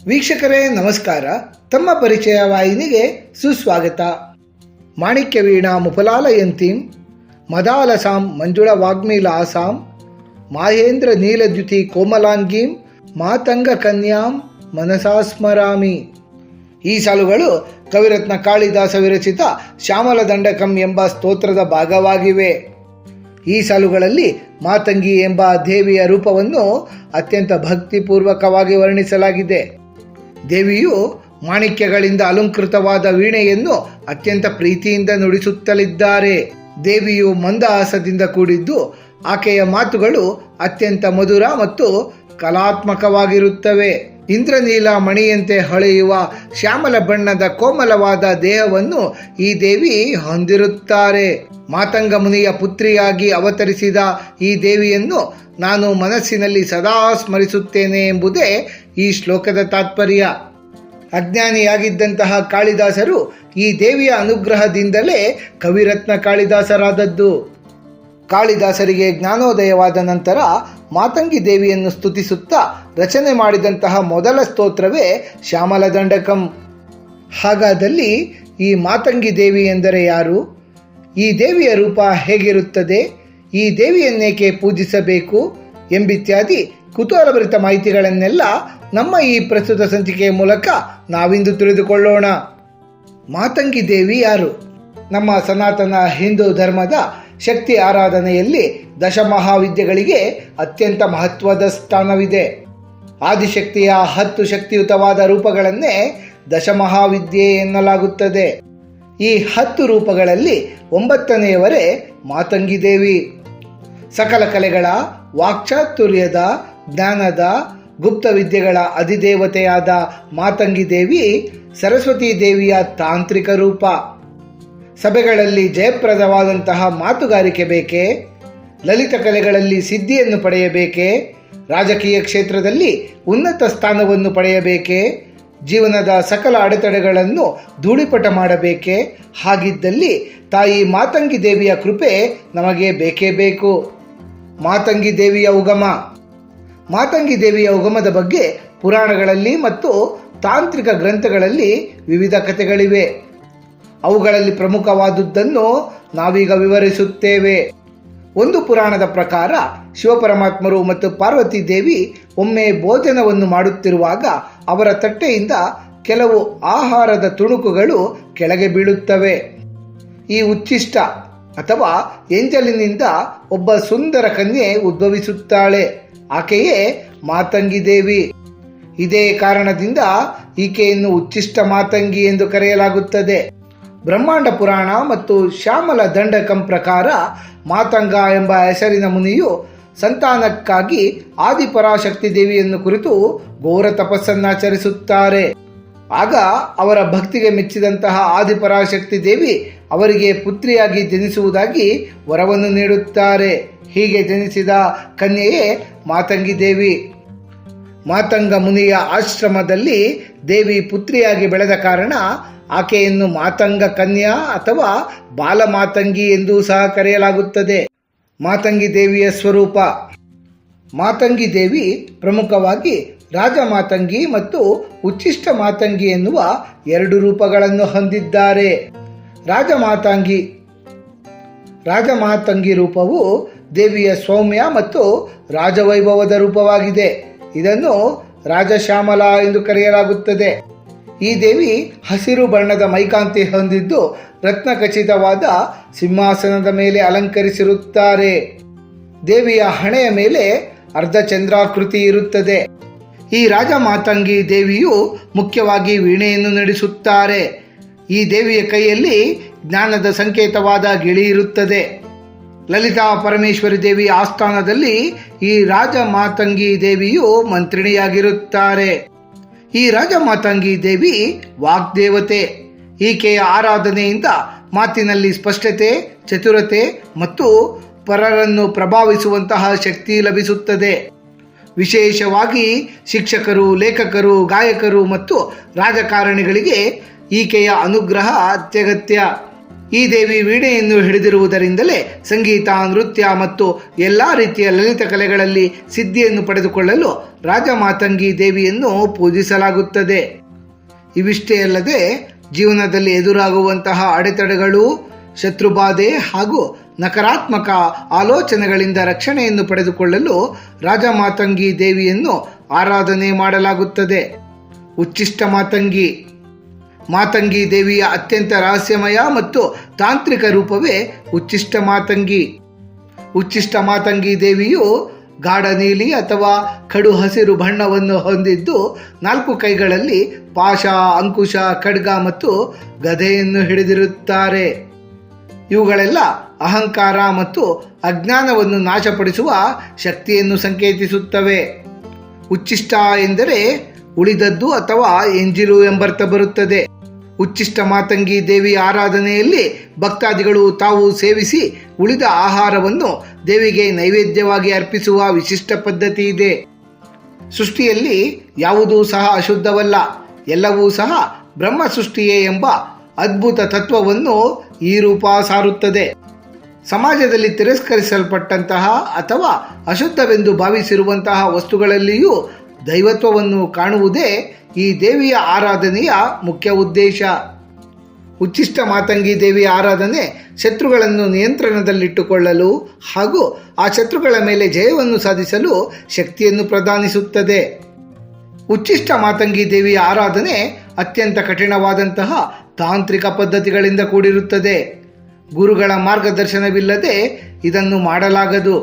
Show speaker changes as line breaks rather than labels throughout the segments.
ವೀಕ್ಷಕರೇ ನಮಸ್ಕಾರ. ತಮ್ಮ ಪರಿಚಯ ವಾಹಿನಿಗೆ ಸುಸ್ವಾಗತ. ಮಾಣಿಕ್ಯ ವೀಣಾ ಮುಫಲಾಲಯಂತೀಂ ಮದಾಲಸಾಂ ಮಂಜುಳ ವಾಗ್ಮೀಲಾಸಾಂ ಮಾಹೇಂದ್ರ ನೀಲದ್ಯುತಿ ಕೋಮಲಾಂಗೀಂ ಮಾತಂಗ ಕನ್ಯಾಂ ಮನಸಾ ಸ್ಮರಾಮಿ. ಈ ಸಾಲುಗಳು ಕವಿರತ್ನ ಕಾಳಿದಾಸ ವಿರಚಿತ ಶ್ಯಾಮಲ ದಂಡಕಂ ಎಂಬ ಸ್ತೋತ್ರದ ಭಾಗವಾಗಿವೆ. ಈ ಸಾಲುಗಳಲ್ಲಿ ಮಾತಂಗಿ ಎಂಬ ದೇವಿಯ ರೂಪವನ್ನು ಅತ್ಯಂತ ಭಕ್ತಿಪೂರ್ವಕವಾಗಿ ವರ್ಣಿಸಲಾಗಿದೆ. ದೇವಿಯು ಮಾಣಿಕ್ಯಗಳಿಂದ ಅಲಂಕೃತವಾದ ವೀಣೆಯನ್ನು ಅತ್ಯಂತ ಪ್ರೀತಿಯಿಂದ ನುಡಿಸುತ್ತಲಿದ್ದಾರೆ. ದೇವಿಯು ಮಂದಹಾಸದಿಂದ ಕೂಡಿದ್ದು ಆಕೆಯ ಮಾತುಗಳು ಅತ್ಯಂತ ಮಧುರ ಮತ್ತು ಕಲಾತ್ಮಕವಾಗಿರುತ್ತವೆ. ಇಂದ್ರನೀಲ ಮಣಿಯಂತೆ ಹೊಳೆಯುವ ಶ್ಯಾಮಲ ಬಣ್ಣದ ಕೋಮಲವಾದ ದೇಹವನ್ನು ಈ ದೇವಿ ಹೊಂದಿರುತ್ತಾರೆ. ಮಾತಂಗ ಮುನಿಯ ಪುತ್ರಿಯಾಗಿ ಅವತರಿಸಿದ ಈ ದೇವಿಯನ್ನು ನಾನು ಮನಸ್ಸಿನಲ್ಲಿ ಸದಾ ಸ್ಮರಿಸುತ್ತೇನೆ ಎಂಬುದೇ ಈ ಶ್ಲೋಕದ ತಾತ್ಪರ್ಯ. ಅಜ್ಞಾನಿಯಾಗಿದ್ದಂತಹ ಕಾಳಿದಾಸರು ಈ ದೇವಿಯ ಅನುಗ್ರಹದಿಂದಲೇ ಕವಿರತ್ನ ಕಾಳಿದಾಸರಾದದ್ದು. ಕಾಳಿದಾಸರಿಗೆ ಜ್ಞಾನೋದಯವಾದ ನಂತರ ಮಾತಂಗಿ ದೇವಿಯನ್ನು ಸ್ತುತಿಸುತ್ತಾ ರಚನೆ ಮಾಡಿದಂತಹ ಮೊದಲ ಸ್ತೋತ್ರವೇ ಶ್ಯಾಮಲ ದಂಡಕಂ. ಹಾಗಾದಲ್ಲಿ ಈ ಮಾತಂಗಿ ದೇವಿ ಎಂದರೆ ಯಾರು? ಈ ದೇವಿಯ ರೂಪ ಹೇಗಿರುತ್ತದೆ? ಈ ದೇವಿಯನ್ನೇಕೆ ಪೂಜಿಸಬೇಕು ಎಂಬಿತ್ಯಾದಿ ಕುತೂಹಲಭರಿತ ಮಾಹಿತಿಗಳನ್ನೆಲ್ಲ ನಮ್ಮ ಈ ಪ್ರಸ್ತುತ ಸಂಚಿಕೆಯ ಮೂಲಕ ನಾವಿಂದು ತಿಳಿದುಕೊಳ್ಳೋಣ. ಮಾತಂಗಿ ದೇವಿ ಯಾರು? ನಮ್ಮ ಸನಾತನ ಹಿಂದೂ ಧರ್ಮದ ಶಕ್ತಿ ಆರಾಧನೆಯಲ್ಲಿ ದಶಮಹಾವಿದ್ಯೆಗಳಿಗೆ ಅತ್ಯಂತ ಮಹತ್ವದ ಸ್ಥಾನವಿದೆ. ಆದಿಶಕ್ತಿಯ 10 ಶಕ್ತಿಯುತವಾದ ರೂಪಗಳನ್ನೇ ದಶಮಹಾವಿದ್ಯೆ ಎನ್ನಲಾಗುತ್ತದೆ. ಈ 10 ರೂಪಗಳಲ್ಲಿ 9ನೆಯವರೇ ಮಾತಂಗಿ ದೇವಿ. ಸಕಲ ಕಲೆಗಳ, ವಾಕ್ಚಾತುರ್ಯದ, ಜ್ಞಾನದ, ಗುಪ್ತ ವಿದ್ಯೆಗಳ ಅಧಿದೇವತೆಯಾದ ಮಾತಂಗಿ ದೇವಿ ಸರಸ್ವತಿ ದೇವಿಯ ತಾಂತ್ರಿಕ ರೂಪ. ಸಭೆಗಳಲ್ಲಿ ಜಯಪ್ರದವಾದಂತಹ ಮಾತುಗಾರಿಕೆ ಬೇಕೇ? ಲಲಿತ ಕಲೆಗಳಲ್ಲಿ ಸಿದ್ಧಿಯನ್ನು ಪಡೆಯಬೇಕೇ? ರಾಜಕೀಯ ಕ್ಷೇತ್ರದಲ್ಲಿ ಉನ್ನತ ಸ್ಥಾನವನ್ನು ಪಡೆಯಬೇಕೇ? ಜೀವನದ ಸಕಲ ಅಡೆತಡೆಗಳನ್ನು ಧೂಳಿಪಟ ಮಾಡಬೇಕೇ? ಹಾಗಿದ್ದಲ್ಲಿ ತಾಯಿ ಮಾತಂಗಿ ದೇವಿಯ ಕೃಪೆ ನಮಗೆ ಬೇಕೇ ಬೇಕು. ಮಾತಂಗಿ ದೇವಿಯ ಉಗಮ. ಮಾತಂಗಿ ದೇವಿಯ ಉಗಮದ ಬಗ್ಗೆ ಪುರಾಣಗಳಲ್ಲಿ ಮತ್ತು ತಾಂತ್ರಿಕ ಗ್ರಂಥಗಳಲ್ಲಿ ವಿವಿಧ ಕಥೆಗಳಿವೆ. ಅವುಗಳಲ್ಲಿ ಪ್ರಮುಖವಾದುದನ್ನು ನಾವೀಗ ವಿವರಿಸುತ್ತೇವೆ. ಒಂದು ಪುರಾಣದ ಪ್ರಕಾರ ಶಿವಪರಮಾತ್ಮರು ಮತ್ತು ಪಾರ್ವತಿ ದೇವಿ ಒಮ್ಮೆ ಭೋಜನವನ್ನು ಮಾಡುತ್ತಿರುವಾಗ ಅವರ ತಟ್ಟೆಯಿಂದ ಕೆಲವು ಆಹಾರದ ತುಣುಕುಗಳು ಕೆಳಗೆ ಬೀಳುತ್ತವೆ. ಈ ಉಚ್ಚಿಷ್ಟ ಅಥವಾ ಎಂಜಲಿನಿಂದ ಒಬ್ಬ ಸುಂದರ ಕನ್ಯೆ ಉದ್ಭವಿಸುತ್ತಾಳೆ. ಆಕೆಯೇ ಮಾತಂಗಿ ದೇವಿ. ಇದೇ ಕಾರಣದಿಂದ ಈಕೆಯನ್ನು ಉಚ್ಚಿಷ್ಟ ಮಾತಂಗಿ ಎಂದು ಕರೆಯಲಾಗುತ್ತದೆ. ಬ್ರಹ್ಮಾಂಡ ಪುರಾಣ ಮತ್ತು ಶ್ಯಾಮಲ ದಂಡಕಂ ಪ್ರಕಾರ ಮಾತಂಗ ಎಂಬ ಹೆಸರಿನ ಮುನಿಯು ಸಂತಾನಕ್ಕಾಗಿ ಆದಿಪರಾಶಕ್ತಿ ದೇವಿಯನ್ನು ಕುರಿತು ಘೋರ ತಪಸ್ಸನ್ನಾಚರಿಸುತ್ತಾರೆ. ಆಗ ಅವರ ಭಕ್ತಿಗೆ ಮೆಚ್ಚಿದಂತಹ ಆದಿಪರಾಶಕ್ತಿ ದೇವಿ ಅವರಿಗೆ ಪುತ್ರಿಯಾಗಿ ಜನಿಸುವುದಾಗಿ ವರವನ್ನು ನೀಡುತ್ತಾರೆ. ಹೀಗೆ ಜನಿಸಿದ ಕನ್ಯೆಯೇ ಮಾತಂಗಿ ದೇವಿ. ಮಾತಂಗ ಮುನಿಯ ಆಶ್ರಮದಲ್ಲಿ ದೇವಿ ಪುತ್ರಿಯಾಗಿ ಬೆಳೆದ ಕಾರಣ ಆಕೆಯನ್ನು ಮಾತಂಗ ಕನ್ಯಾ ಅಥವಾ ಬಾಲಮಾತಂಗಿ ಎಂದು ಸಹ ಕರೆಯಲಾಗುತ್ತದೆ. ಮಾತಂಗಿ ದೇವಿಯ ಸ್ವರೂಪ. ಮಾತಂಗಿ ದೇವಿ ಪ್ರಮುಖವಾಗಿ ರಾಜಮಾತಂಗಿ ಮತ್ತು ಉಚ್ಚಿಷ್ಟ ಮಾತಂಗಿ ಎನ್ನುವ 2 ರೂಪಗಳನ್ನು ಹೊಂದಿದ್ದಾರೆ. ರಾಜಮಾತಂಗಿ ರೂಪವು ದೇವಿಯ ಸೌಮ್ಯ ಮತ್ತು ರಾಜವೈಭವದ ರೂಪವಾಗಿದೆ. ಇದನ್ನು ರಾಜಶ್ಯಾಮಲ ಎಂದು ಕರೆಯಲಾಗುತ್ತದೆ. ಈ ದೇವಿ ಹಸಿರು ಬಣ್ಣದ ಮೈಕಾಂತಿ ಹೊಂದಿದ್ದು ರತ್ನ ಖಚಿತವಾದ ಸಿಂಹಾಸನದ ಮೇಲೆ ಅಲಂಕರಿಸಿರುತ್ತಾರೆ. ದೇವಿಯ ಹಣೆಯ ಮೇಲೆ ಅರ್ಧಚಂದ್ರಾಕೃತಿ ಇರುತ್ತದೆ. ಈ ರಾಜಮಾತಂಗಿ ದೇವಿಯು ಮುಖ್ಯವಾಗಿ ವೀಣೆಯನ್ನು ನುಡಿಸುತ್ತಾರೆ. ಈ ದೇವಿಯ ಕೈಯಲ್ಲಿ ಜ್ಞಾನದ ಸಂಕೇತವಾದ ಗಿಳಿ ಇರುತ್ತದೆ. ಲಲಿತಾ ಪರಮೇಶ್ವರಿ ದೇವಿ ಆಸ್ಥಾನದಲ್ಲಿ ಈ ರಾಜಮಾತಂಗಿ ದೇವಿಯು ಮಂತ್ರಿಣಿಯಾಗಿರುತ್ತಾರೆ. ಈ ರಾಜಮಾತಂಗಿ ದೇವಿ ವಾಗ್ದೇವತೆ. ಈಕೆಯ ಆರಾಧನೆಯಿಂದ ಮಾತಿನಲ್ಲಿ ಸ್ಪಷ್ಟತೆ, ಚತುರತೆ ಮತ್ತು ಪರರನ್ನು ಪ್ರಭಾವಿಸುವಂತಹ ಶಕ್ತಿ ಲಭಿಸುತ್ತದೆ. ವಿಶೇಷವಾಗಿ ಶಿಕ್ಷಕರು, ಲೇಖಕರು, ಗಾಯಕರು ಮತ್ತು ರಾಜಕಾರಣಿಗಳಿಗೆ ಈಕೆಯ ಅನುಗ್ರಹ ಅತ್ಯಗತ್ಯ. ಈ ದೇವಿ ವೀಣೆಯನ್ನು ಹಿಡಿದಿರುವುದರಿಂದಲೇ ಸಂಗೀತ, ನೃತ್ಯ ಮತ್ತು ಎಲ್ಲ ರೀತಿಯ ಲಲಿತ ಕಲೆಗಳಲ್ಲಿ ಸಿದ್ಧಿಯನ್ನು ಪಡೆದುಕೊಳ್ಳಲು ರಾಜಮಾತಂಗಿ ದೇವಿಯನ್ನು ಪೂಜಿಸಲಾಗುತ್ತದೆ. ಇವಿಷ್ಟೇ ಅಲ್ಲದೆ ಜೀವನದಲ್ಲಿ ಎದುರಾಗುವಂತಹ ಅಡೆತಡೆಗಳು, ಶತ್ರುಬಾಧೆ ಹಾಗೂ ನಕಾರಾತ್ಮಕ ಆಲೋಚನೆಗಳಿಂದ ರಕ್ಷಣೆಯನ್ನು ಪಡೆದುಕೊಳ್ಳಲು ರಾಜಮಾತಂಗಿ ದೇವಿಯನ್ನು ಆರಾಧನೆ ಮಾಡಲಾಗುತ್ತದೆ. ಉಚ್ಚಿಷ್ಟ ಮಾತಂಗಿ ಮಾತಂಗಿ ದೇವಿಯ ಅತ್ಯಂತ ರಹಸ್ಯಮಯ ಮತ್ತು ತಾಂತ್ರಿಕ ರೂಪವೇ ಉಚ್ಚಿಷ್ಟ ಮಾತಂಗಿ. ಉಚ್ಚಿಷ್ಟ ಮಾತಂಗಿ ದೇವಿಯು ಗಾಢ ನೀಲಿ ಅಥವಾ ಕಡು ಹಸಿರು ಬಣ್ಣವನ್ನು ಹೊಂದಿದ್ದು 4 ಕೈಗಳಲ್ಲಿ ಪಾಶ, ಅಂಕುಶ, ಖಡ್ಗ ಮತ್ತು ಗದೆಯನ್ನು ಹಿಡಿದಿರುತ್ತಾರೆ. ಇವುಗಳೆಲ್ಲ ಅಹಂಕಾರ ಮತ್ತು ಅಜ್ಞಾನವನ್ನು ನಾಶಪಡಿಸುವ ಶಕ್ತಿಯನ್ನು ಸಂಕೇತಿಸುತ್ತವೆ. ಉಚ್ಚಿಷ್ಟ ಎಂದರೆ ಉಳಿದದ್ದು ಅಥವಾ ಎಂಜಿಲು ಎಂಬರ್ಥ ಬರುತ್ತದೆ. ಉಚ್ಚಿಷ್ಟ ಮಾತಂಗಿ ದೇವಿಯ ಆರಾಧನೆಯಲ್ಲಿ ಭಕ್ತಾದಿಗಳು ತಾವು ಸೇವಿಸಿ ಉಳಿದ ಆಹಾರವನ್ನು ದೇವಿಗೆ ನೈವೇದ್ಯವಾಗಿ ಅರ್ಪಿಸುವ ವಿಶಿಷ್ಟ ಪದ್ಧತಿ ಇದೆ. ಸೃಷ್ಟಿಯಲ್ಲಿ ಯಾವುದೂ ಸಹ ಅಶುದ್ಧವಲ್ಲ, ಎಲ್ಲವೂ ಸಹ ಬ್ರಹ್ಮ ಸೃಷ್ಟಿಯೇ ಎಂಬ ಅದ್ಭುತ ತತ್ವವನ್ನು ಈ ರೂಪ ಸಾರುತ್ತದೆ. ಸಮಾಜದಲ್ಲಿ ತಿರಸ್ಕರಿಸಲ್ಪಟ್ಟಂತಹ ಅಥವಾ ಅಶುದ್ಧವೆಂದು ಭಾವಿಸಿರುವಂತಹ ವಸ್ತುಗಳಲ್ಲಿಯೂ ದೈವತ್ವವನ್ನು ಕಾಣುವುದೇ ಈ ದೇವಿಯ ಆರಾಧನೆಯ ಮುಖ್ಯ ಉದ್ದೇಶ. ಉಚ್ಚಿಷ್ಟ ಮಾತಂಗಿ ದೇವಿಯ ಆರಾಧನೆ ಶತ್ರುಗಳನ್ನು ನಿಯಂತ್ರಣದಲ್ಲಿಟ್ಟುಕೊಳ್ಳಲು ಹಾಗೂ ಆ ಶತ್ರುಗಳ ಮೇಲೆ ಜಯವನ್ನು ಸಾಧಿಸಲು ಶಕ್ತಿಯನ್ನು ಪ್ರದಾನಿಸುತ್ತದೆ. ಉಚ್ಚಿಷ್ಟ ಮಾತಂಗಿ ದೇವಿಯ ಆರಾಧನೆ ಅತ್ಯಂತ ಕಠಿಣವಾದಂತಹ ತಾಂತ್ರಿಕ ಪದ್ಧತಿಗಳಿಂದ ಕೂಡಿರುತ್ತದೆ. ಗುರುಗಳ ಮಾರ್ಗದರ್ಶನವಿಲ್ಲದೆ ಇದನ್ನು ಮಾಡಲಾಗದು.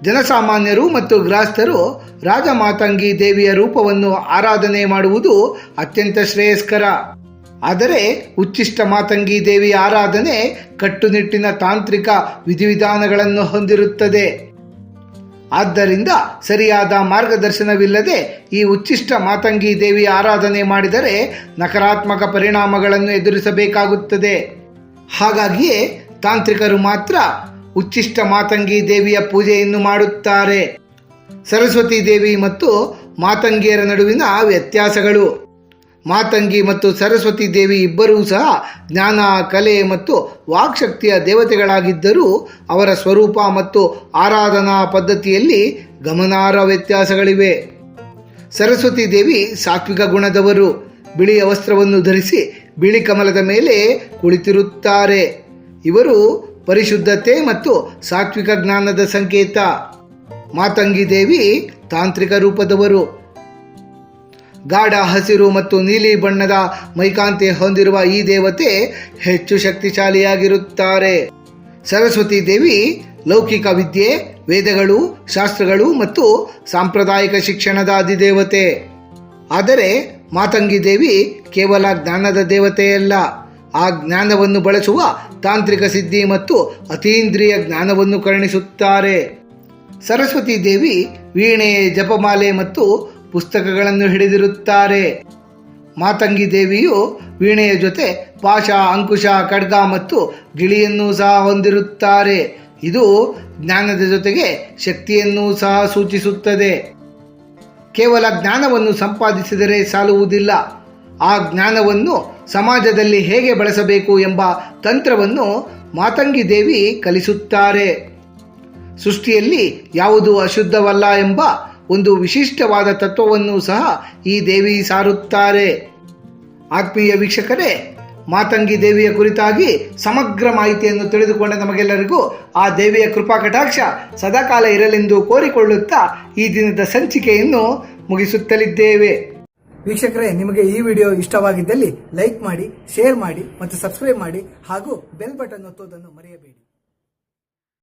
ಜನಸಾಮಾನ್ಯರು ಮತ್ತು ಗೃಹಸ್ಥರು ರಾಜಮಾತಂಗಿ ದೇವಿಯ ರೂಪವನ್ನು ಆರಾಧನೆ ಮಾಡುವುದು ಅತ್ಯಂತ ಶ್ರೇಯಸ್ಕರ. ಆದರೆ ಉಚ್ಚಿಷ್ಟ ಮಾತಂಗಿ ದೇವಿಯ ಆರಾಧನೆ ಕಟ್ಟುನಿಟ್ಟಿನ ತಾಂತ್ರಿಕ ವಿಧಿವಿಧಾನಗಳನ್ನು ಹೊಂದಿರುತ್ತದೆ. ಆದ್ದರಿಂದ ಸರಿಯಾದ ಮಾರ್ಗದರ್ಶನವಿಲ್ಲದೆ ಈ ಉಚ್ಚಿಷ್ಟ ಮಾತಂಗಿ ದೇವಿಯ ಆರಾಧನೆ ಮಾಡಿದರೆ ನಕಾರಾತ್ಮಕ ಪರಿಣಾಮಗಳನ್ನು ಎದುರಿಸಬೇಕಾಗುತ್ತದೆ. ಹಾಗಾಗಿಯೇ ತಾಂತ್ರಿಕರು ಮಾತ್ರ ಉಚ್ಚಿಷ್ಟ ಮಾತಂಗಿ ದೇವಿಯ ಪೂಜೆಯನ್ನು ಮಾಡುತ್ತಾರೆ. ಸರಸ್ವತಿ ದೇವಿ ಮತ್ತು ಮಾತಂಗಿಯರ ನಡುವಿನ ವ್ಯತ್ಯಾಸಗಳು. ಮಾತಂಗಿ ಮತ್ತು ಸರಸ್ವತಿ ದೇವಿ ಇಬ್ಬರೂ ಸಹ ಜ್ಞಾನ, ಕಲೆ ಮತ್ತು ವಾಕ್ಶಕ್ತಿಯ ದೇವತೆಗಳಾಗಿದ್ದರೂ ಅವರ ಸ್ವರೂಪ ಮತ್ತು ಆರಾಧನಾ ಪದ್ಧತಿಯಲ್ಲಿ ಗಮನಾರ್ಹ ವ್ಯತ್ಯಾಸಗಳಿವೆ. ಸರಸ್ವತಿ ದೇವಿ ಸಾತ್ವಿಕ ಗುಣದವರು. ಬಿಳಿಯ ವಸ್ತ್ರವನ್ನು ಧರಿಸಿ ಬಿಳಿ ಕಮಲದ ಮೇಲೆ ಕುಳಿತಿರುತ್ತಾರೆ. ಇವರು ಪರಿಶುದ್ಧತೆ ಮತ್ತು ಸಾತ್ವಿಕ ಜ್ಞಾನದ ಸಂಕೇತ. ಮಾತಂಗಿ ದೇವಿ ತಾಂತ್ರಿಕ ರೂಪದವರು. ಗಾಢ ಹಸಿರು ಮತ್ತು ನೀಲಿ ಬಣ್ಣದ ಮೈಕಾಂತಿ ಹೊಂದಿರುವ ಈ ದೇವತೆ ಹೆಚ್ಚು ಶಕ್ತಿಶಾಲಿಯಾಗಿರುತ್ತಾರೆ. ಸರಸ್ವತಿ ದೇವಿ ಲೌಕಿಕ ವಿದ್ಯೆ, ವೇದಗಳು, ಶಾಸ್ತ್ರಗಳು ಮತ್ತು ಸಾಂಪ್ರದಾಯಿಕ ಶಿಕ್ಷಣದ ಅಧಿದೇವತೆ. ಆದರೆ ಮಾತಂಗಿ ದೇವಿ ಕೇವಲ ಜ್ಞಾನದ ದೇವತೆಯಲ್ಲ, ಆ ಜ್ಞಾನವನ್ನು ಬಳಸುವ ತಾಂತ್ರಿಕ ಸಿದ್ಧಿ ಮತ್ತು ಅತೀಂದ್ರಿಯ ಜ್ಞಾನವನ್ನು ಕರುಣಿಸುತ್ತಾರೆ. ಸರಸ್ವತಿ ದೇವಿ ವೀಣೆ, ಜಪಮಾಲೆ ಮತ್ತು ಪುಸ್ತಕಗಳನ್ನು ಹಿಡಿದಿರುತ್ತಾರೆ. ಮಾತಂಗಿ ದೇವಿಯು ವೀಣೆಯ ಜೊತೆ ಪಾಶ, ಅಂಕುಶ, ಖಡ್ಗ ಮತ್ತು ಗಿಳಿಯನ್ನು ಸಹ ಹೊಂದಿರುತ್ತಾರೆ. ಇದು ಜ್ಞಾನದ ಜೊತೆಗೆ ಶಕ್ತಿಯನ್ನು ಸಹ ಸೂಚಿಸುತ್ತದೆ. ಕೇವಲ ಜ್ಞಾನವನ್ನು ಸಂಪಾದಿಸಿದರೆ ಸಾಲುವುದಿಲ್ಲ, ಆ ಜ್ಞಾನವನ್ನು ಸಮಾಜದಲ್ಲಿ ಹೇಗೆ ಬಳಸಬೇಕು ಎಂಬ ತಂತ್ರವನ್ನು ಮಾತಂಗಿ ದೇವಿ ಕಲಿಸುತ್ತಾರೆ. ಸೃಷ್ಟಿಯಲ್ಲಿ ಯಾವುದೂ ಅಶುದ್ಧವಲ್ಲ ಎಂಬ ಒಂದು ವಿಶಿಷ್ಟವಾದ ತತ್ವವನ್ನು ಸಹ ಈ ದೇವಿ ಸಾರುತ್ತಾರೆ. ಆತ್ಮೀಯ ವೀಕ್ಷಕರೇ, ಮಾತಂಗಿ ದೇವಿಯ ಕುರಿತಾಗಿ ಸಮಗ್ರ ಮಾಹಿತಿಯನ್ನು ತಿಳಿದುಕೊಂಡ ನಮಗೆಲ್ಲರಿಗೂ ಆ ದೇವಿಯ ಕೃಪಾ ಕಟಾಕ್ಷ ಸದಾಕಾಲ ಇರಲೆಂದು ಕೋರಿಕೊಳ್ಳುತ್ತಾ ಈ ದಿನದ ಸಂಚಿಕೆಯನ್ನು ಮುಗಿಸುತ್ತಲಿದ್ದೇವೆ. ವೀಕ್ಷಕರೇ, ನಿಮಗೆ ಈ ವಿಡಿಯೋ ಇಷ್ಟವಾಗಿದ್ದಲ್ಲಿ ಲೈಕ್ ಮಾಡಿ, ಶೇರ್ ಮಾಡಿ ಮತ್ತು ಸಬ್ಸ್ಕ್ರೈಬ್ ಮಾಡಿ ಹಾಗೂ ಬೆಲ್ ಬಟನ್ ಒತ್ತುವುದನ್ನು ಮರೆಯಬೇಡಿ.